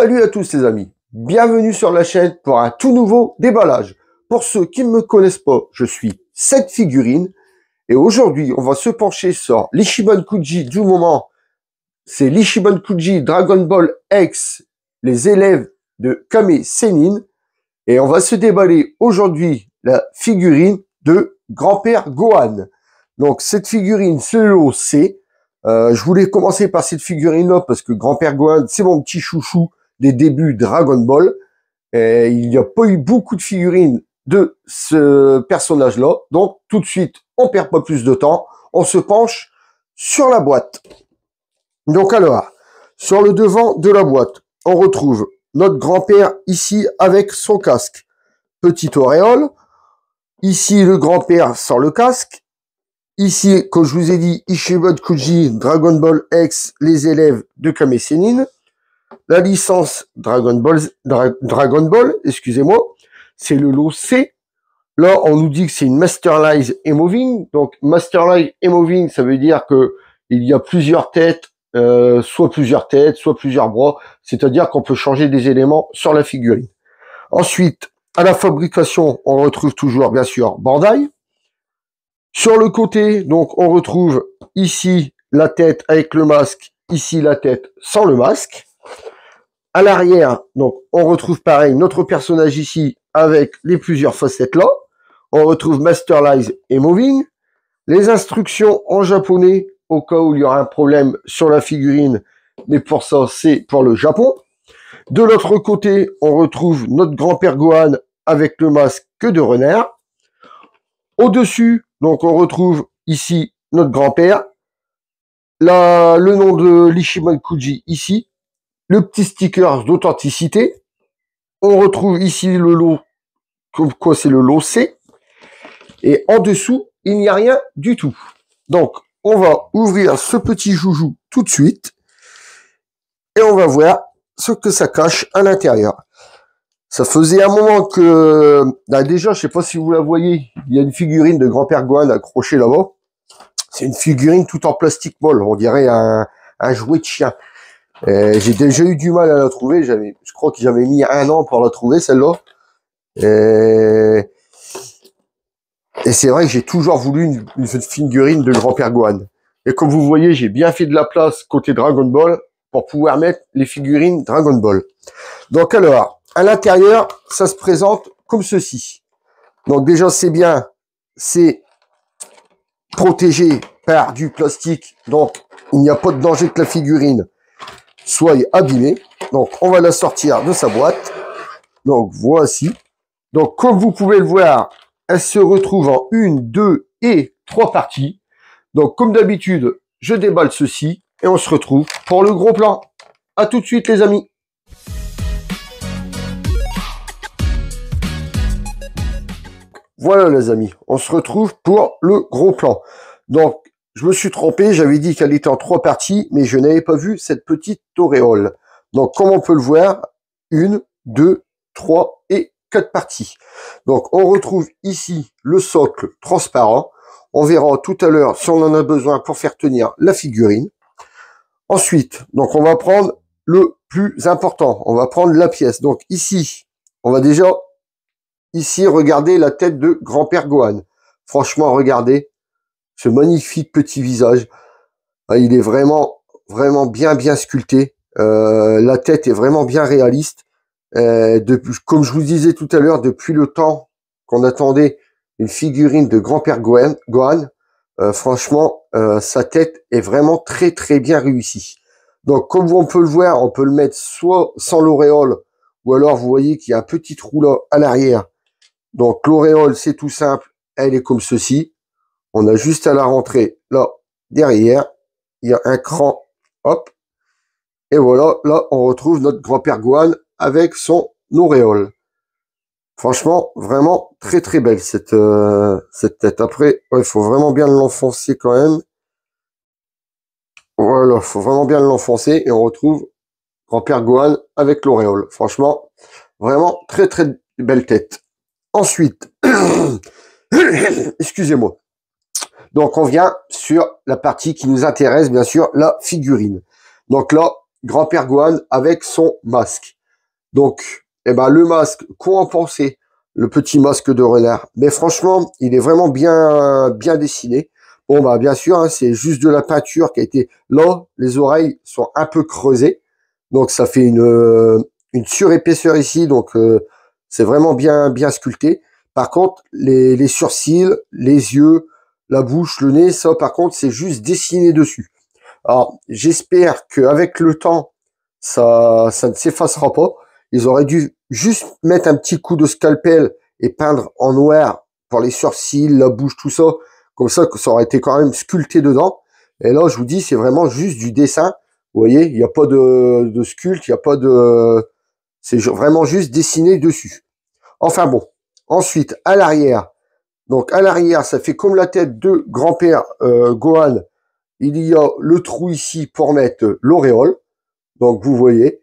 Salut à tous les amis, bienvenue sur la chaîne pour un tout nouveau déballage. Pour ceux qui ne me connaissent pas, je suis cette figurine et aujourd'hui on va se pencher sur l'Ichiban Kuji du moment. C'est l'Ichiban Kuji Dragon Ball X, les élèves de Kame Sennin, et on va se déballer aujourd'hui la figurine de grand-père Gohan. Donc cette figurine, c'est le lot C. Je voulais commencer par cette figurine-là parce que grand-père Gohan, c'est mon petit chouchou des débuts Dragon Ball. Et il n'y a pas eu beaucoup de figurines de ce personnage-là. Donc tout de suite, on perd pas plus de temps. On se penche sur la boîte. Donc alors, sur le devant de la boîte, on retrouve notre grand-père ici avec son casque. Petite auréole. Ici, le grand-père sans le casque. Ici, comme je vous ai dit, Ichiban Kuji, Dragon Ball X, les élèves de Kame Sennin. La licence Dragon Ball, excusez-moi, c'est le lot C. Là, on nous dit que c'est une Masterlize Emoving. Donc, Masterlize Emoving, ça veut dire que il y a plusieurs têtes, soit plusieurs bras. C'est-à-dire qu'on peut changer des éléments sur la figurine. Ensuite, à la fabrication, on retrouve toujours, bien sûr, Bandai. Sur le côté, donc, on retrouve ici la tête avec le masque, ici la tête sans le masque. À l'arrière, donc, on retrouve pareil notre personnage ici avec les plusieurs facettes là. On retrouve Masterlize et Moving. Les instructions en japonais au cas où il y aura un problème sur la figurine, mais pour ça, c'est pour le Japon. De l'autre côté, on retrouve notre grand-père Gohan avec le masque de renard. Au-dessus, donc, on retrouve ici notre grand-père. Le nom de l'Ichiban Kuji ici. Le petit sticker d'authenticité. On retrouve ici le lot, comme quoi c'est le lot C. Et en dessous, il n'y a rien du tout. Donc, on va ouvrir ce petit joujou tout de suite. Et on va voir ce que ça cache à l'intérieur. Ça faisait un moment que... déjà, je sais pas si vous la voyez, il y a une figurine de grand-père Gohan accrochée là-bas. C'est une figurine tout en plastique molle. On dirait un jouet de chien. J'ai déjà eu du mal à la trouver. Je crois que j'avais mis 1 an pour la trouver, celle-là. Et c'est vrai que j'ai toujours voulu une figurine de grand-père Gohan. Et comme vous voyez, j'ai bien fait de la place côté Dragon Ball pour pouvoir mettre les figurines Dragon Ball. Donc alors, à l'intérieur, ça se présente comme ceci. Donc déjà, c'est bien, c'est protégé par du plastique. Donc, il n'y a pas de danger que la figurine soit abîmée. Donc, on va la sortir de sa boîte. Donc, voici. Donc, comme vous pouvez le voir, elle se retrouve en 1, 2 et 3 parties. Donc, comme d'habitude, je déballe ceci et on se retrouve pour le gros plan. À tout de suite, les amis. Voilà, les amis. On se retrouve pour le gros plan. Donc, je me suis trompé. J'avais dit qu'elle était en 3 parties, mais je n'avais pas vu cette petite auréole. Donc, comme on peut le voir, 1, 2, 3 et 4 parties. Donc, on retrouve ici le socle transparent. On verra tout à l'heure si on en a besoin pour faire tenir la figurine. Ensuite, donc, on va prendre le plus important. On va prendre la pièce. Donc, ici, on va déjà, ici, regarder la tête de grand-père Gohan. Franchement, regardez ce magnifique petit visage. Il est vraiment bien sculpté. La tête est vraiment bien réaliste. Comme je vous disais tout à l'heure, depuis le temps qu'on attendait une figurine de grand-père Gohan, franchement, sa tête est vraiment très bien réussie. Donc, comme on peut le voir, on peut le mettre soit sans l'auréole, ou alors vous voyez qu'il y a un petit trou là à l'arrière. Donc, l'auréole, c'est tout simple, elle est comme ceci. On a juste à la rentrer là, derrière. Il y a un cran, hop. Et voilà, là, on retrouve notre grand-père Gohan avec son auréole. Franchement, vraiment très belle cette tête. Après, il faut vraiment bien l'enfoncer quand même. Voilà, faut vraiment bien l'enfoncer et on retrouve grand-père Gohan avec l'auréole. Franchement, vraiment très belle tête. Ensuite, excusez-moi. Donc, on vient sur la partie qui nous intéresse, bien sûr, la figurine. Donc là, grand-père Gohan avec son masque. Donc, eh ben, le masque, quoi en penser? Le petit masque de renard. Mais franchement, il est vraiment bien dessiné. Bon, bah, bien sûr, hein, c'est juste de la peinture qui a été là. Les oreilles sont un peu creusées. Donc, ça fait une surépaisseur ici. Donc, c'est vraiment bien sculpté. Par contre, les sourcils, les yeux, la bouche, le nez, ça, par contre, c'est juste dessiné dessus. Alors, j'espère qu'avec le temps, ça ne s'effacera pas. Ils auraient dû juste mettre un petit coup de scalpel et peindre en noir pour les sourcils, la bouche, tout ça. Comme ça, que ça aurait été quand même sculpté dedans. Et là, je vous dis, c'est vraiment juste du dessin. Vous voyez, il n'y a pas de sculpte, il n'y a pas de... C'est vraiment juste dessiné dessus. Enfin bon. Ensuite, à l'arrière. Donc, à l'arrière, ça fait comme la tête de grand-père Gohan. Il y a le trou ici pour mettre l'auréole. Donc, vous voyez,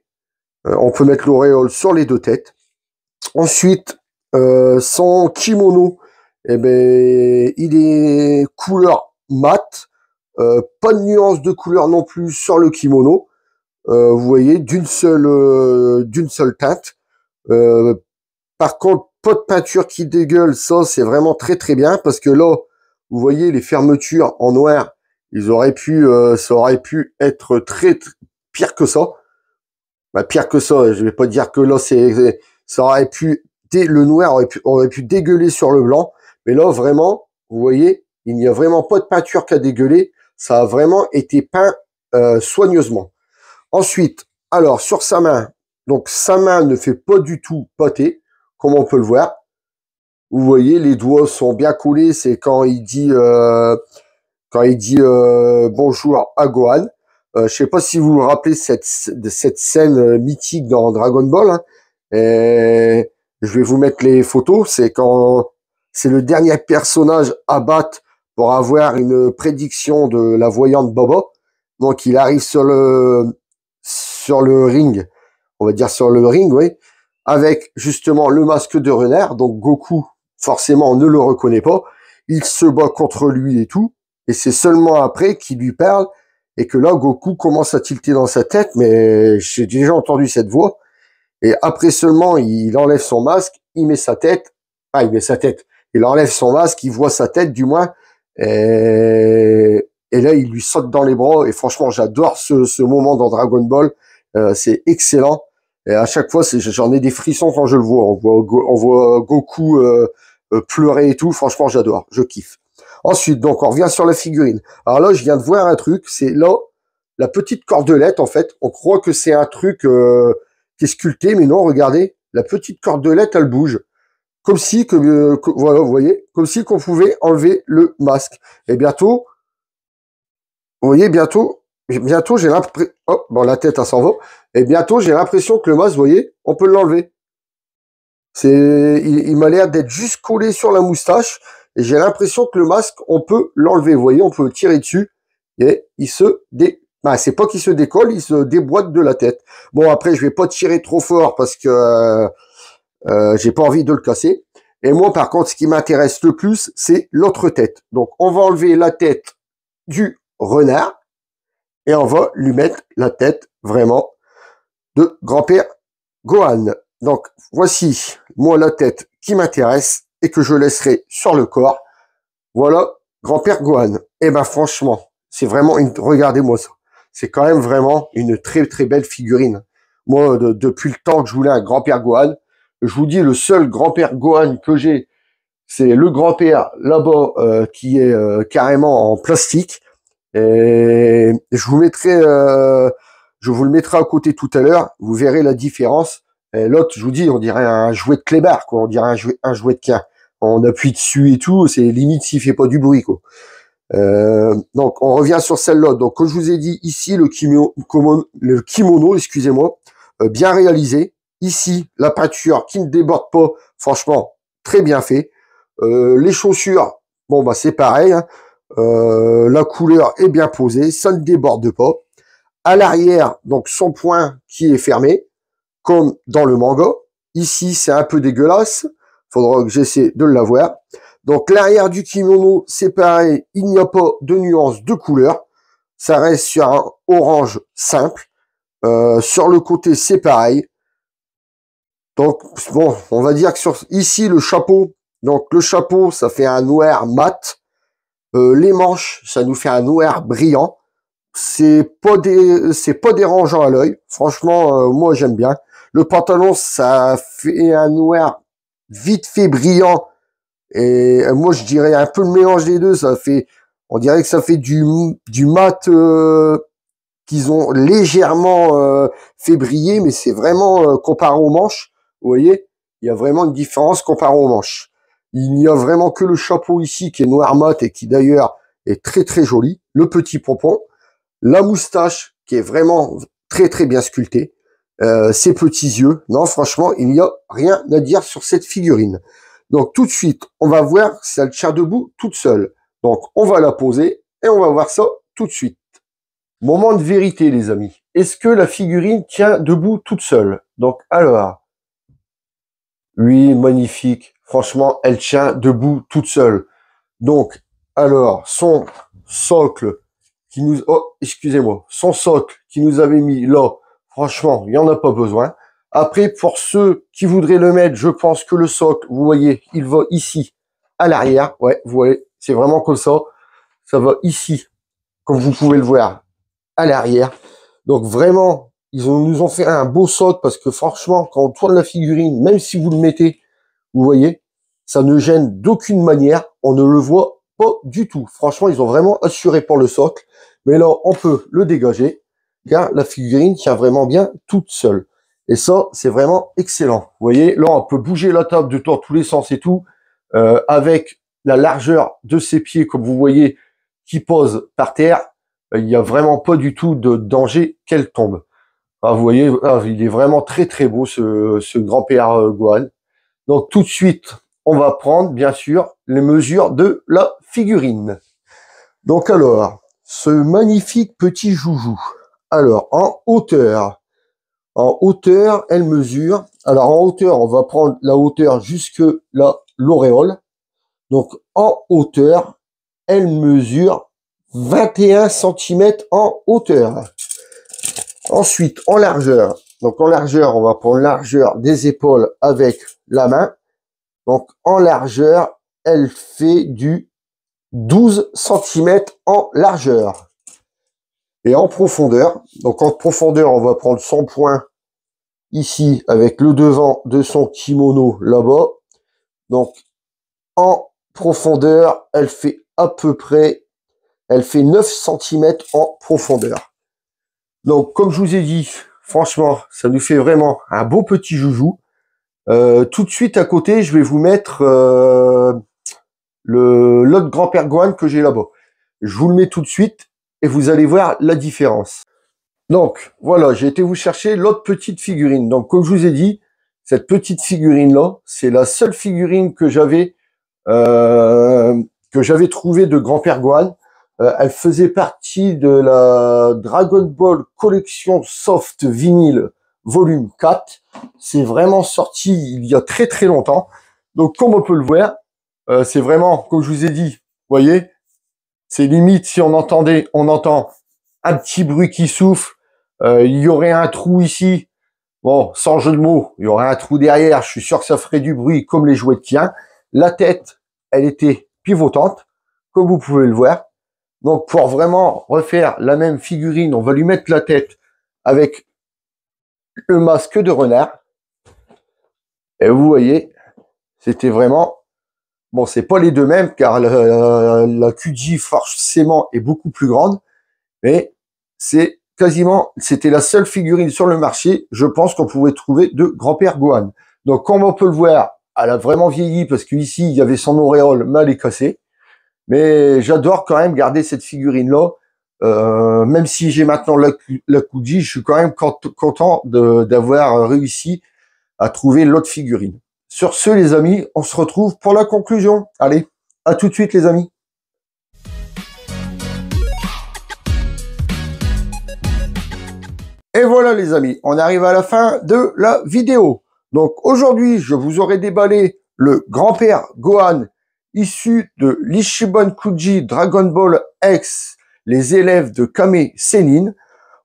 on peut mettre l'auréole sur les deux têtes. Ensuite, son kimono, eh ben, il est couleur mat. Pas de nuance de couleur non plus sur le kimono. Vous voyez, d'une seule teinte. Par contre, pas de peinture qui dégueule, ça c'est vraiment très bien parce que là, vous voyez les fermetures en noir, ça aurait pu être très pire que ça. Bah, pire que ça, je vais pas dire que là ça aurait pu, le noir aurait pu dégueuler sur le blanc, mais là vraiment, vous voyez, il n'y a vraiment pas de peinture qui a dégueulé, ça a vraiment été peint soigneusement. Ensuite, alors sur sa main, donc sa main ne fait pas du tout pâté, comme on peut le voir. Vous voyez, les doigts sont bien collés, c'est quand il dit bonjour à Gohan. Je sais pas si vous vous rappelez de cette scène mythique dans Dragon Ball. Hein. Et je vais vous mettre les photos. C'est quand c'est le dernier personnage à battre pour avoir une prédiction de la voyante Baba. Donc il arrive sur le ring, on va dire sur le ring, oui, avec justement le masque de renard. Donc Goku, forcément, on ne le reconnaît pas. Il se bat contre lui et tout. Et c'est seulement après qu'il lui parle et que là, Goku commence à tilter dans sa tête, mais j'ai déjà entendu cette voix. Et après seulement, il enlève son masque, il met sa tête. Ah, il met sa tête. Il enlève son masque, il voit sa tête du moins. Et là, il lui saute dans les bras. Et franchement, j'adore ce moment dans Dragon Ball. C'est excellent. Et à chaque fois, j'en ai des frissons quand je le vois. On voit Goku pleurer et tout. Franchement, j'adore. Je kiffe. Ensuite, donc, on revient sur la figurine. Alors là, je viens de voir un truc. C'est là, la petite cordelette, en fait. On croit que c'est un truc qui est sculpté, mais non, regardez. La petite cordelette, elle bouge. Comme si, voilà, vous voyez, comme si qu'on pouvait enlever le masque. Et bientôt, vous voyez, bientôt, j'ai l'impression, oh, bon, la tête, elle s'en va. Et bientôt, j'ai l'impression que le masque, vous voyez, on peut l'enlever. Il m'a l'air d'être juste collé sur la moustache. Et j'ai l'impression que le masque, on peut l'enlever. Vous voyez, on peut tirer dessus. Et il se c'est pas qu'il se décolle, il se déboîte de la tête. Bon, après, je vais pas tirer trop fort parce que j'ai pas envie de le casser. Et moi, par contre, ce qui m'intéresse le plus, c'est l'autre tête. Donc, on va enlever la tête du renard et on va lui mettre la tête vraiment de grand-père Gohan. Donc, voici, moi, la tête qui m'intéresse et que je laisserai sur le corps. Voilà, grand-père Gohan. Et ben, franchement, c'est vraiment regardez-moi ça. C'est quand même vraiment une très belle figurine. Moi, depuis le temps que je voulais un grand-père Gohan, je vous dis, le seul grand-père Gohan que j'ai, c'est le grand-père là-bas qui est carrément en plastique. Et je vous le mettrai à côté tout à l'heure. Vous verrez la différence. L'autre, je vous dis, on dirait un jouet de clébard, quoi. On dirait un jouet de quin. On appuie dessus et tout. C'est limite s'il fait pas du bruit, quoi. Donc, on revient sur celle-là. Donc, comme je vous ai dit, ici, le kimono, excusez-moi, bien réalisé. Ici, la peinture qui ne déborde pas. Franchement, très bien fait. Les chaussures, bon, bah, c'est pareil, hein. La couleur est bien posée, ça ne déborde pas. À l'arrière, donc son poing qui est fermé, comme dans le manga. Ici, c'est un peu dégueulasse. Faudra que j'essaie de l'avoir. Donc l'arrière du kimono, c'est pareil, il n'y a pas de nuance de couleur. Ça reste sur un orange simple. Sur le côté, c'est pareil. Donc, bon, on va dire que ici, le chapeau. Donc, le chapeau, ça fait un noir mat. Les manches, ça nous fait un noir brillant. C'est pas dérangeant à l'œil. Franchement, moi, j'aime bien. Le pantalon, ça fait un noir vite fait brillant. Et moi, je dirais un peu le mélange des deux. On dirait que ça fait du mat qu'ils ont légèrement fait briller, mais c'est vraiment comparé aux manches. Vous voyez, il y a vraiment une différence comparé aux manches. Il n'y a vraiment que le chapeau ici qui est noir mat et qui d'ailleurs est très très joli. Le petit pompon, la moustache qui est vraiment très très bien sculptée. Ses petits yeux. Non, franchement, il n'y a rien à dire sur cette figurine. Donc tout de suite, on va voir si elle tient debout toute seule. Donc on va la poser et on va voir ça tout de suite. Moment de vérité, les amis. Est-ce que la figurine tient debout toute seule? Donc alors, oui, magnifique. Franchement, elle tient debout toute seule. Donc, alors, son socle qui nous... Oh, excusez-moi. Son socle qui nous avait mis là, franchement, il n'y en a pas besoin. Après, pour ceux qui voudraient le mettre, je pense que le socle, vous voyez, il va ici, à l'arrière. Ouais, vous voyez, c'est vraiment comme ça. Ça va ici, comme vous pouvez le voir, à l'arrière. Donc vraiment, nous ont fait un beau socle parce que franchement, quand on tourne la figurine, même si vous le mettez, vous voyez, ça ne gêne d'aucune manière. On ne le voit pas du tout. Franchement, ils ont vraiment assuré pour le socle. Mais là, on peut le dégager car la figurine tient vraiment bien toute seule. Et ça, c'est vraiment excellent. Vous voyez, là, on peut bouger la table de tous les sens et tout, avec la largeur de ses pieds, comme vous voyez, qui pose par terre. Il n'y a vraiment pas du tout de danger qu'elle tombe. Ah, vous voyez, il est vraiment très très beau ce grand-père Gohan. Donc tout de suite, on va prendre bien sûr les mesures de la figurine. Donc alors, ce magnifique petit joujou. Alors en hauteur, elle mesure. Alors en hauteur, on va prendre la hauteur jusque l'auréole. Donc en hauteur, elle mesure 21 cm en hauteur. Ensuite, en largeur. Donc en largeur, on va prendre largeur des épaules avec la main. Donc en largeur, elle fait du 12 cm en largeur. Et en profondeur, donc en profondeur, on va prendre son point ici avec le devant de son kimono là-bas. Donc en profondeur, elle fait à peu près, elle fait 9 cm en profondeur. Donc comme je vous ai dit, franchement, ça nous fait vraiment un beau petit joujou. Tout de suite à côté, je vais vous mettre l'autre grand-père Gohan que j'ai là-bas. Je vous le mets tout de suite et vous allez voir la différence. Donc voilà, j'ai été vous chercher l'autre petite figurine. Donc comme je vous ai dit, cette petite figurine-là, c'est la seule figurine que j'avais trouvée de grand-père Gohan. Elle faisait partie de la Dragon Ball Collection Soft Vinyl Volume 4. C'est vraiment sorti il y a très très longtemps. Donc comme on peut le voir, c'est vraiment, comme je vous ai dit, vous voyez, c'est limite si on entend un petit bruit qui souffle, il y aurait un trou ici, bon, sans jeu de mots, il y aurait un trou derrière, je suis sûr que ça ferait du bruit comme les jouets de tien. La tête, elle était pivotante, comme vous pouvez le voir. Donc pour vraiment refaire la même figurine, on va lui mettre la tête avec le masque de renard. Et vous voyez, c'était vraiment... Bon, c'est pas les deux mêmes, car la QG forcément est beaucoup plus grande, mais c'est quasiment, c'était la seule figurine sur le marché, je pense, qu'on pouvait trouver de grand-père Gohan. Donc, comme on peut le voir, elle a vraiment vieilli, parce qu'ici, il y avait son auréole mal et cassé. Mais j'adore quand même garder cette figurine-là. Même si j'ai maintenant la QG, je suis quand même content d'avoir réussi à trouver l'autre figurine. Sur ce, les amis, on se retrouve pour la conclusion. Allez, à tout de suite, les amis. Et voilà, les amis, on arrive à la fin de la vidéo. Donc, aujourd'hui, je vous aurai déballé le grand-père Gohan issu de l'Ichiban Kuji Dragon Ball X, les élèves de Kame Sennin.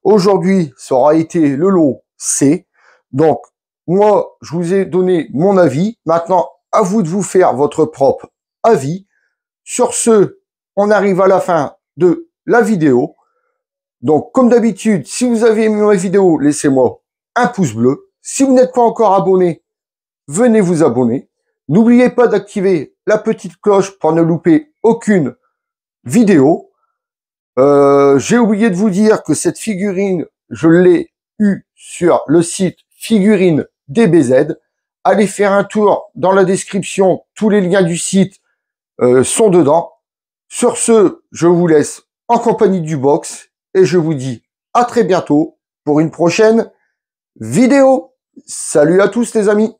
Aujourd'hui, ça aura été le lot C. Donc, moi, je vous ai donné mon avis. Maintenant, à vous de vous faire votre propre avis. Sur ce, on arrive à la fin de la vidéo. Donc, comme d'habitude, si vous avez aimé ma vidéo, laissez-moi un pouce bleu. Si vous n'êtes pas encore abonné, venez vous abonner. N'oubliez pas d'activer la petite cloche pour ne louper aucune vidéo. J'ai oublié de vous dire que cette figurine, je l'ai eue sur le site Figurine DBZ. Allez faire un tour dans la description. Tous les liens du site sont dedans. Sur ce, je vous laisse en compagnie du box et je vous dis à très bientôt pour une prochaine vidéo. Salut à tous les amis.